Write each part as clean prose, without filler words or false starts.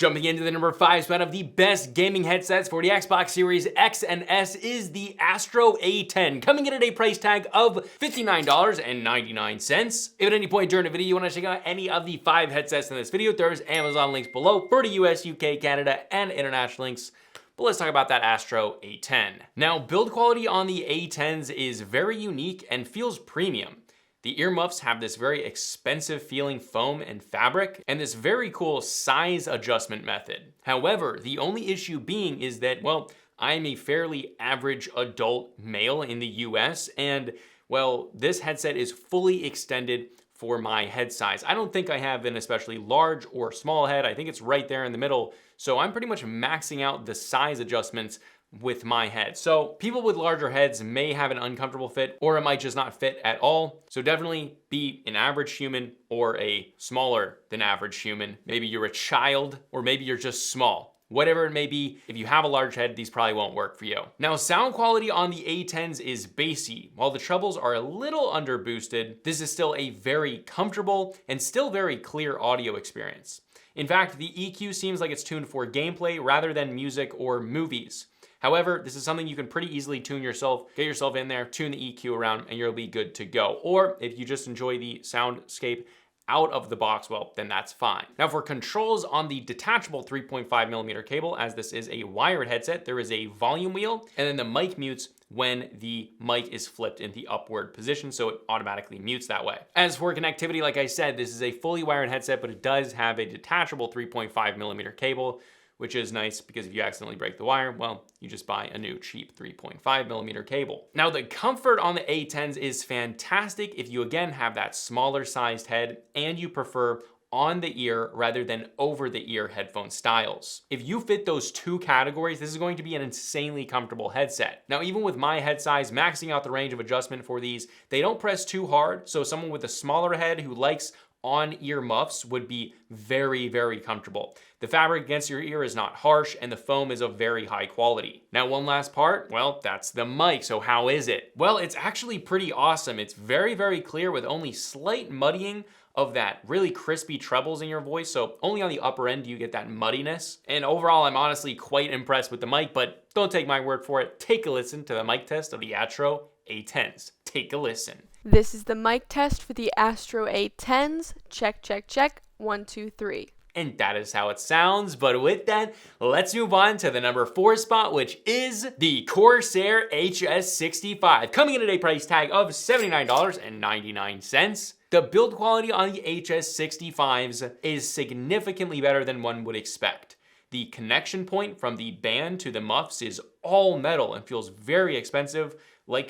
Jumping into the number 5 spot of the best gaming headsets for the Xbox Series X and S is the Astro A10, coming in at a price tag of $59.99. If at any point during the video you want to check out any of the 5 headsets in this video, there's Amazon links below for the US, UK, Canada, and international links. But let's talk about that Astro A10. Now, build quality on the A10s is very unique and feels premium. The earmuffs have this very expensive feeling foam and fabric, and this very cool size adjustment method. However, the only issue being is that, well, I'm a fairly average adult male in the US, and, well, this headset is fully extended for my head size. I don't think I have an especially large or small head. I think it's right there in the middle. So I'm pretty much maxing out the size adjustments with my head. So people with larger heads may have an uncomfortable fit, or it might just not fit at all. So definitely be an average human or a smaller than average human. Maybe you're a child, or maybe you're just small. Whatever it may be, if you have a large head, these probably won't work for you. Now, sound quality on the A10s is bassy. While the trebles are a little under boosted, this is still a very comfortable and still very clear audio experience. In fact, the EQ seems like it's tuned for gameplay rather than music or movies. However, this is something you can pretty easily tune yourself, get yourself in there, tune the EQ around, and you'll be good to go. Or if you just enjoy the soundscape out of the box, well, then that's fine. Now for controls on the detachable 3.5mm cable, as this is a wired headset, there is a volume wheel, and then the mic mutes when the mic is flipped in the upward position, so it automatically mutes that way. As for connectivity, like I said, this is a fully wired headset, but it does have a detachable 3.5mm cable, which is nice because if you accidentally break the wire, well, you just buy a new cheap 3.5mm cable. Now the comfort on the A10s is fantastic if you again have that smaller sized head and you prefer on the ear rather than over the ear headphone styles. If you fit those two categories, this is going to be an insanely comfortable headset. Now, even with my head size, maxing out the range of adjustment for these, they don't press too hard, so someone with a smaller head who likes on-ear muffs would be very, very comfortable. The fabric against your ear is not harsh and the foam is of very high quality. Now, one last part, well, that's the mic. So how is it? Well, it's actually pretty awesome. It's very, very clear with only slight muddying of that really crispy trebles in your voice. So only on the upper end do you get that muddiness. And overall, I'm honestly quite impressed with the mic, but don't take my word for it. Take a listen to the mic test of the Astro A10s. Take a listen. This is the mic test for the Astro A10s. Check, check, check. 1, 2, 3. And that is how it sounds. But with that, let's move on to the number 4 spot, which is the Corsair HS65, coming in at a price tag of $79.99. The build quality on the HS65s is significantly better than one would expect. The connection point from the band to the muffs is all metal and feels very expensive,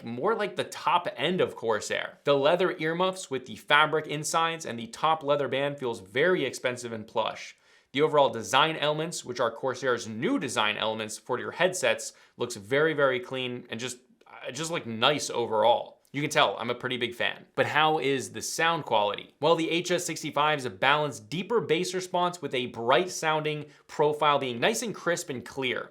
more like the top end of Corsair. The leather earmuffs with the fabric insides and the top leather band feels very expensive and plush. The overall design elements, which are Corsair's new design elements for your headsets, looks very, very clean and just like nice overall. You can tell I'm a pretty big fan. But how is the sound quality? Well, the HS65s balance deeper bass response with a bright sounding profile being nice and crisp and clear.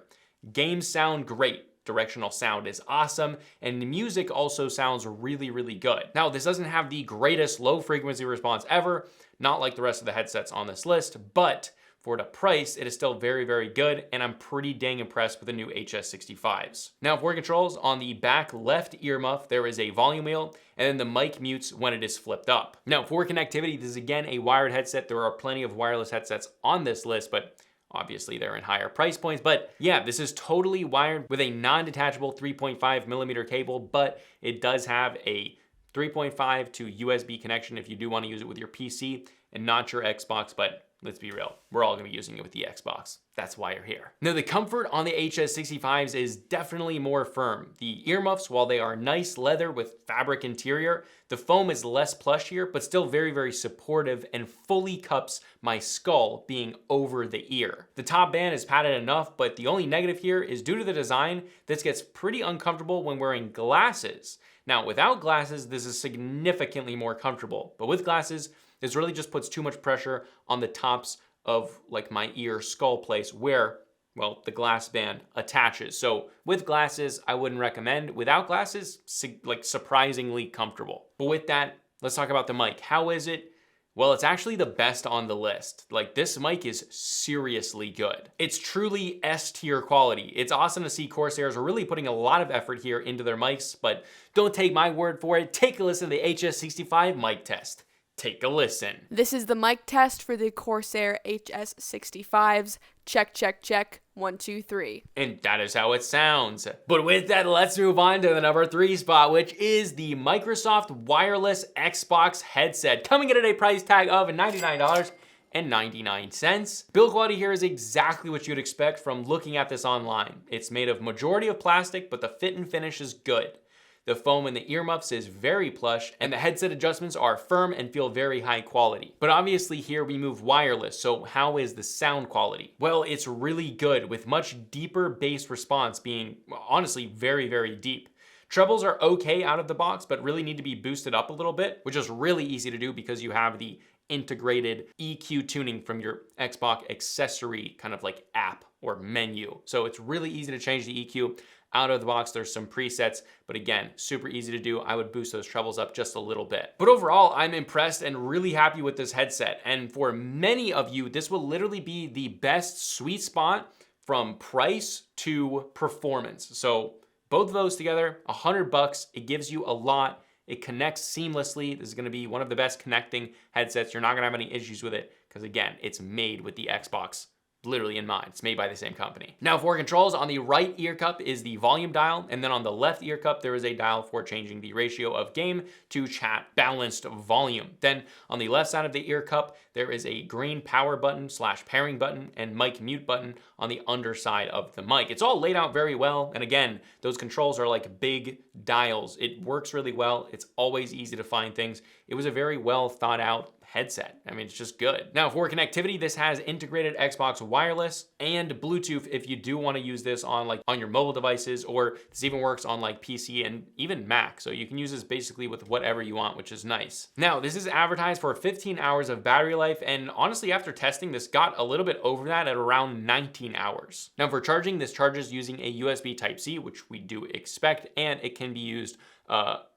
Games sound great. Directional sound is awesome, and the music also sounds really, really good. Now, this doesn't have the greatest low frequency response ever, not like the rest of the headsets on this list, but for the price, it is still very, very good, and I'm pretty dang impressed with the new HS65s. Now, for controls, on the back left earmuff, there is a volume wheel, and then the mic mutes when it is flipped up. Now, for connectivity, this is again a wired headset. There are plenty of wireless headsets on this list, but obviously they're in higher price points, but yeah, this is totally wired with a non-detachable 3.5mm cable, but it does have a 3.5 to USB connection if you do want to use it with your PC and not your Xbox, but let's be real, we're all gonna be using it with the Xbox. That's why you're here. Now, the comfort on the HS65s is definitely more firm. The earmuffs, while they are nice leather with fabric interior, the foam is less plush here, but still very, very supportive and fully cups my skull being over the ear. The top band is padded enough, but the only negative here is due to the design, this gets pretty uncomfortable when wearing glasses. Now, without glasses, this is significantly more comfortable, but with glasses, this really just puts too much pressure on the tops of my ear skull place where, well, the glass band attaches. So with glasses, I wouldn't recommend. Without glasses, surprisingly comfortable. But with that, let's talk about the mic. How is it? Well, it's actually the best on the list. Like, this mic is seriously good. It's truly S tier quality. It's awesome to see Corsairs are really putting a lot of effort here into their mics, but don't take my word for it. Take a listen to the HS65 mic test. Take a listen. This is the mic test for the Corsair HS65s. Check, check, check. 1, 2, 3. And that is how it sounds. But with that, let's move on to the number 3 spot, which is the Microsoft wireless Xbox headset, coming in at a price tag of $99.99. Build quality here is exactly what you'd expect from looking at this online. It's made of majority of plastic, but the fit and finish is good. The foam in the earmuffs is very plush, and the headset adjustments are firm and feel very high quality. But obviously here we move wireless, so how is the sound quality? Well, it's really good, with much deeper bass response being honestly very, very deep. Trebles are okay out of the box, but really need to be boosted up a little bit, which is really easy to do because you have the integrated EQ tuning from your Xbox accessory kind of like app or menu. So it's really easy to change the EQ. Out of the box, there's some presets, but again, super easy to do. I would boost those trebles up just a little bit. But overall, I'm impressed and really happy with this headset. And for many of you, this will literally be the best sweet spot from price to performance. So both of those together, $100, it gives you a lot. It connects seamlessly. This is gonna be one of the best connecting headsets. You're not gonna have any issues with it because again, it's made with the Xbox literally in mind. It's made by the same company. Now for controls, on the right ear cup is the volume dial, and then on the left ear cup, there is a dial for changing the ratio of game to chat balanced volume. Then on the left side of the ear cup, there is a green power button / pairing button and mic mute button on the underside of the mic. It's all laid out very well. And again, those controls are like big dials. It works really well. It's always easy to find things. It was a very well thought out headset. I mean, it's just good. Now for connectivity, this has integrated Xbox wireless and Bluetooth if you do want to use this on your mobile devices, or this even works on like PC and even Mac. So you can use this basically with whatever you want, which is nice. Now this is advertised for 15 hours of battery life, and honestly after testing, this got a little bit over that at around 19 hours. Now for charging, this charges using a USB Type-C, which we do expect, and it can be used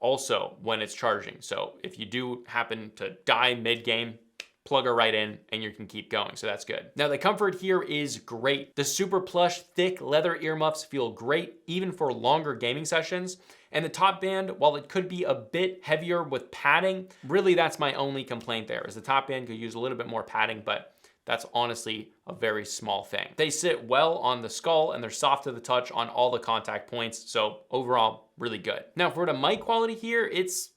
also when it's charging. So if you do happen to die mid-game, plug her right in and you can keep going. So that's good. Now the comfort here is great. The super plush, thick leather earmuffs feel great even for longer gaming sessions. And the top band, while it could be a bit heavier with padding, really that's my only complaint there, is the top band could use a little bit more padding, but that's honestly a very small thing. They sit well on the skull and they're soft to the touch on all the contact points. So overall, really good. Now for the mic quality here, it's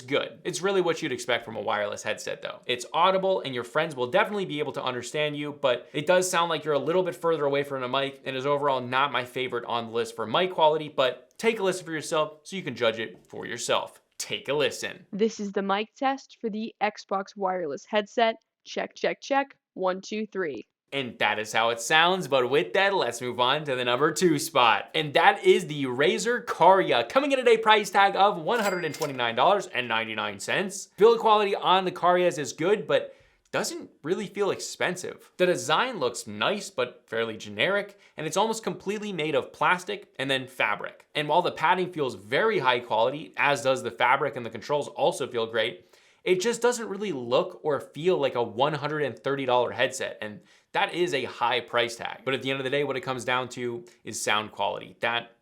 good. It's really what you'd expect from a wireless headset though. It's audible and your friends will definitely be able to understand you, but it does sound like you're a little bit further away from the mic and is overall not my favorite on the list for mic quality, but take a listen for yourself so you can judge it for yourself. Take a listen. This is the mic test for the Xbox wireless headset. Check, check, check. 1, 2, 3. And that is how it sounds, but with that, let's move on to the number 2 spot. And that is the Razer Kaira, coming in at a price tag of $129.99. Build quality on the Kairas is good, but doesn't really feel expensive. The design looks nice, but fairly generic, and it's almost completely made of plastic and then fabric. And while the padding feels very high quality, as does the fabric, and the controls also feel great, it just doesn't really look or feel like a $130 headset, and that is a high price tag. But at the end of the day, what it comes down to is sound quality. That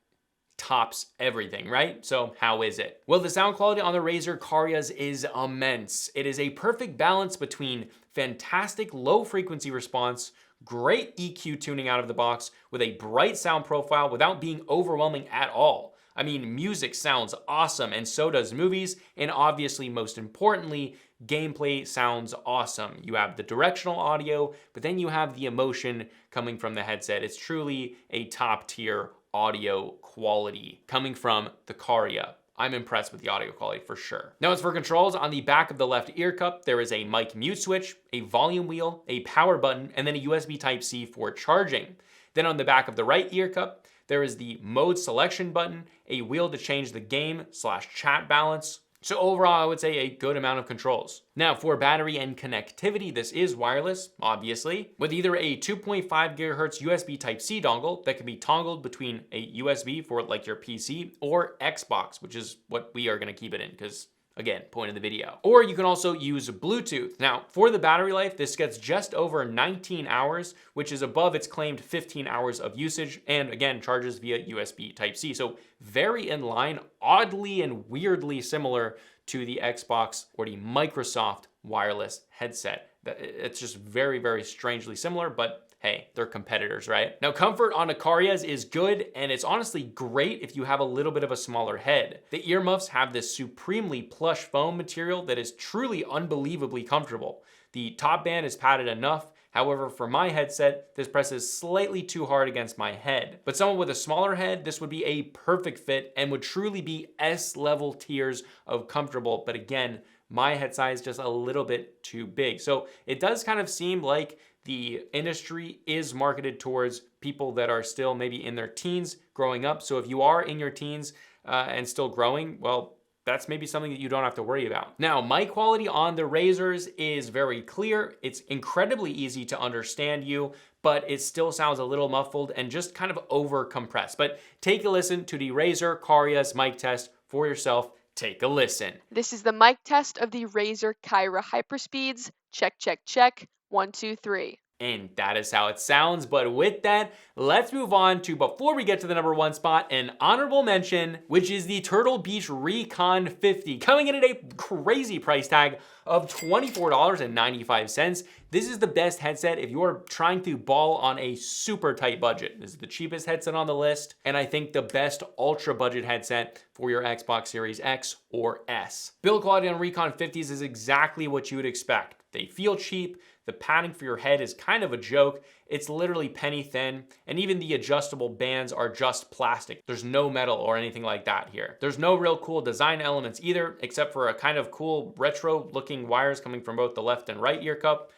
tops everything, right? So how is it? Well, the sound quality on the Razer Kairas is immense. It is a perfect balance between fantastic low frequency response, great EQ tuning out of the box, with a bright sound profile without being overwhelming at all. I mean, music sounds awesome, and so does movies, and obviously, most importantly, gameplay sounds awesome. You have the directional audio, but then you have the emotion coming from the headset. It's truly a top tier audio quality coming from the Kaira. I'm impressed with the audio quality for sure. Now as for controls, on the back of the left ear cup, there is a mic mute switch, a volume wheel, a power button, and then a USB Type-C for charging. Then on the back of the right ear cup, there is the mode selection button, a wheel to change the game/chat balance. So overall, I would say a good amount of controls. Now for battery and connectivity, this is wireless, obviously, with either a 2.5 gigahertz USB Type-C dongle that can be toggled between a USB for like your PC or Xbox, which is what we are gonna keep it in because Again, point of the video. Or you can also use Bluetooth. Now, for the battery life, this gets just over 19 hours, which is above its claimed 15 hours of usage, and again, charges via USB Type-C. So very in line, oddly and weirdly similar to the Xbox or the Microsoft wireless headset. It's just very, very strangely similar, but hey, they're competitors, right? Now, comfort on Akaria's is good, and it's honestly great if you have a little bit of a smaller head. The earmuffs have this supremely plush foam material that is truly unbelievably comfortable. The top band is padded enough. However, for my headset, this presses slightly too hard against my head. But someone with a smaller head, this would be a perfect fit and would truly be S-level tiers of comfortable. But again, my head size is just a little bit too big. So it does kind of seem like the industry is marketed towards people that are still maybe in their teens growing up. So if you are in your teens and still growing, well, that's maybe something that you don't have to worry about. Now, mic quality on the Razers is very clear. It's incredibly easy to understand you, but it still sounds a little muffled and just kind of over compressed. But take a listen to the Razer Karia's mic test for yourself. Take a listen. This is the mic test of the Razer Kaira HyperSpeeds. Check, check, check. 1, 2, 3. And that is how it sounds. But with that, let's move on to, before we get to the number 1 spot, an honorable mention, which is the Turtle Beach Recon 50, coming in at a crazy price tag of $24.95. This is the best headset if you are trying to ball on a super tight budget. This is the cheapest headset on the list, and I think the best ultra budget headset for your Xbox Series X or S. Build quality on Recon 50s is exactly what you would expect. They feel cheap. The padding for your head is kind of a joke. It's literally penny thin, and even the adjustable bands are just plastic. There's no metal or anything like that here. There's no real cool design elements either, except for a kind of cool retro looking wires coming from both the left and right ear cup.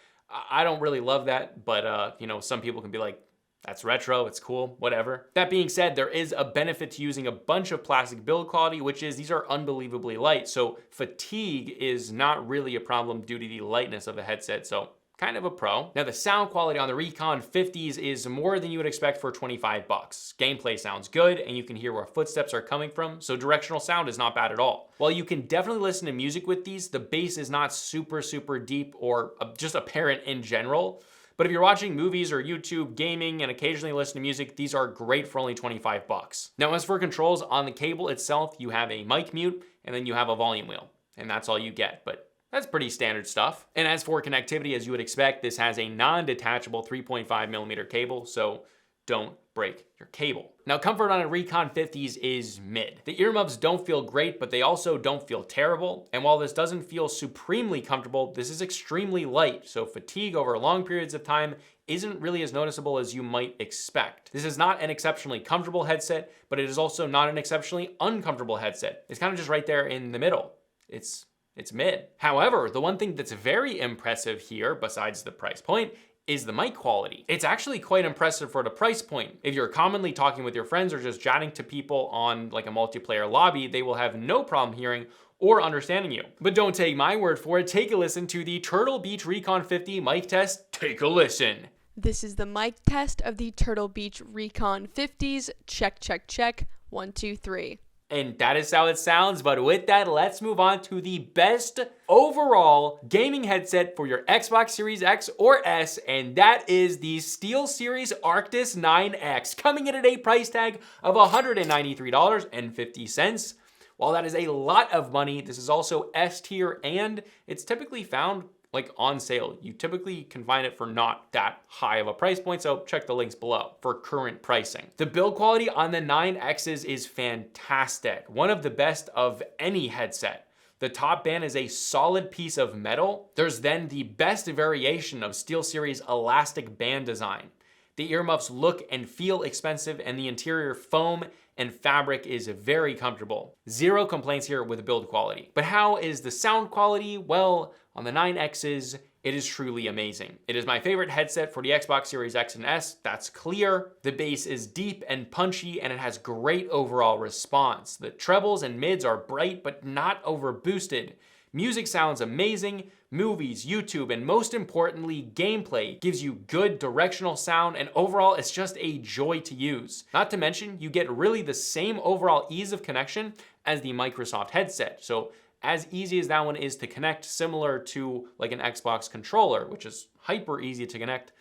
I don't really love that, but you know, some people can be like, that's retro, it's cool, whatever. That being said, there is a benefit to using a bunch of plastic build quality, which is these are unbelievably light. So fatigue is not really a problem due to the lightness of the headset. So kind of a pro. Now, the sound quality on the Recon 50s is more than you would expect for 25 bucks. Gameplay sounds good, and you can hear where footsteps are coming from, so directional sound is not bad at all. While you can definitely listen to music with these, the bass is not super, super deep or just apparent in general. But if you're watching movies or YouTube, gaming, and occasionally listen to music, these are great for only 25 bucks. Now, as for controls on the cable itself, you have a mic mute, and then you have a volume wheel, and that's all you get. But that's pretty standard stuff. And as for connectivity, as you would expect, this has a non-detachable 3.5mm cable, so don't break your cable. Now, comfort on a Recon 50s is mid. The earmuffs don't feel great, but they also don't feel terrible. And while this doesn't feel supremely comfortable, this is extremely light, so fatigue over long periods of time isn't really as noticeable as you might expect. This is not an exceptionally comfortable headset, but it is also not an exceptionally uncomfortable headset. It's kind of just right there in the middle. It's mid. However, the one thing that's very impressive here, besides the price point, is the mic quality. It's actually quite impressive for the price point. If you're commonly talking with your friends or just chatting to people on like a multiplayer lobby, they will have no problem hearing or understanding you. But don't take my word for it. Take a listen to the Turtle Beach Recon 50 mic test. Take a listen. This is the mic test of the Turtle Beach Recon 50s. Check, check, check. 1, 2, 3. And that is how it sounds, but with that, let's move on to the best overall gaming headset for your Xbox Series X or S, and that is the SteelSeries Arctis 9X, coming in at a price tag of $193.50. While that is a lot of money, this is also S tier, and it's typically found like on sale. You typically can find it for not that high of a price point, so check the links below for current pricing. The build quality on the 9Xs is fantastic, one of the best of any headset. The top band is a solid piece of metal. There's then the best variation of SteelSeries elastic band design. The earmuffs look and feel expensive, and the interior foam and fabric is very comfortable. Zero complaints here with build quality. But how is the sound quality? Well, on the 9Xs, it is truly amazing. It is my favorite headset for the Xbox Series X and S, that's clear. The bass is deep and punchy, and it has great overall response. The trebles and mids are bright, but not over boosted. Music sounds amazing. Movies, YouTube, and most importantly, gameplay gives you good directional sound, and overall, it's just a joy to use. Not to mention, you get really the same overall ease of connection as the Microsoft headset. So as easy as that one is to connect, similar to like an Xbox controller, which is hyper easy to connect,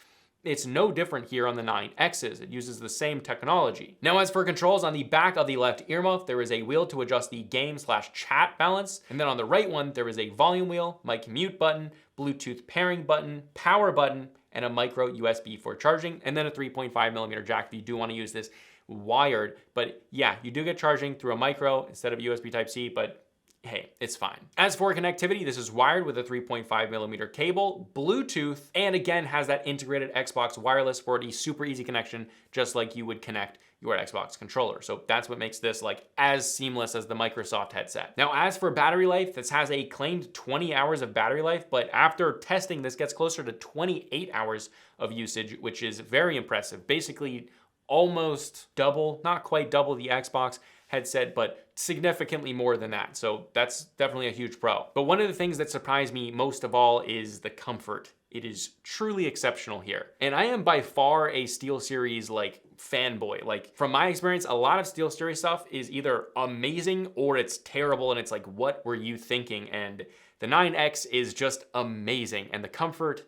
it's no different here on the 9Xs. It uses the same technology. Now, as for controls, on the back of the left earmuff, there is a wheel to adjust the game/chat balance. And then on the right one, there is a volume wheel, mic mute button, Bluetooth pairing button, power button, and a micro USB for charging, and then a 3.5mm jack if you do want to use this wired. But yeah, you do get charging through a micro instead of USB Type-C, but hey, it's fine. As for connectivity, this is wired with a 3.5mm cable, Bluetooth, and again has that integrated Xbox wireless for a super easy connection, just like you would connect your Xbox controller. So that's what makes this like as seamless as the Microsoft headset. Now, as for battery life, this has a claimed 20 hours of battery life, but after testing, this gets closer to 28 hours of usage, which is very impressive. Basically, almost double, not quite double the Xbox headset, but significantly more than that. So that's definitely a huge pro. But one of the things that surprised me most of all is the comfort. It is truly exceptional here. And I am by far a SteelSeries like fanboy. Like from my experience, a lot of SteelSeries stuff is either amazing or it's terrible. And it's like, what were you thinking? And the 9X is just amazing. And the comfort,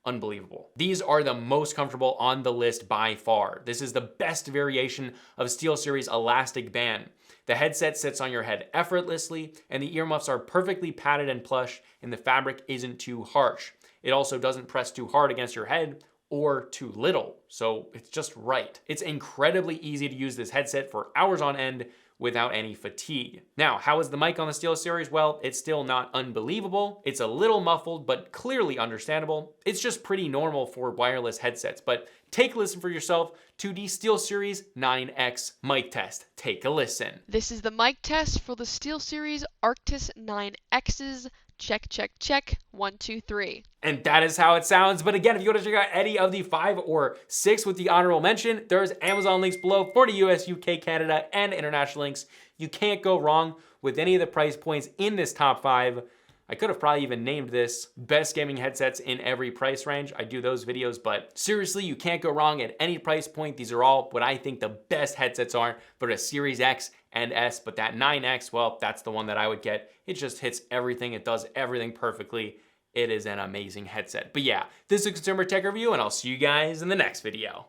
unbelievable. These are the most comfortable on the list by far. This is the best variation of SteelSeries elastic band. The headset sits on your head effortlessly, and the earmuffs are perfectly padded and plush, and the fabric isn't too harsh. It also doesn't press too hard against your head or too little, so it's just right. It's incredibly easy to use this headset for hours on end without any fatigue. Now, how is the mic on the SteelSeries? Well, it's still not unbelievable. It's a little muffled, but clearly understandable. It's just pretty normal for wireless headsets, but take a listen for yourself to the SteelSeries 9X mic test. Take a listen. This is the mic test for the SteelSeries Arctis 9Xs. Check, check, check. 1, 2, 3. And that is how it sounds. But again, if you want to check out any of the 5 or 6 with the honorable mention, there's Amazon links below for the US, UK, Canada, and international links. You can't go wrong with any of the price points in this top 5. I could have probably even named this best gaming headsets in every price range. I do those videos, but seriously, you can't go wrong at any price point. These are all what I think the best headsets are for the Series X and S, but that 9X, well, that's the one that I would get. It just hits everything. It does everything perfectly. It is an amazing headset. But yeah, this is a consumer tech review, and I'll see you guys in the next video.